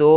2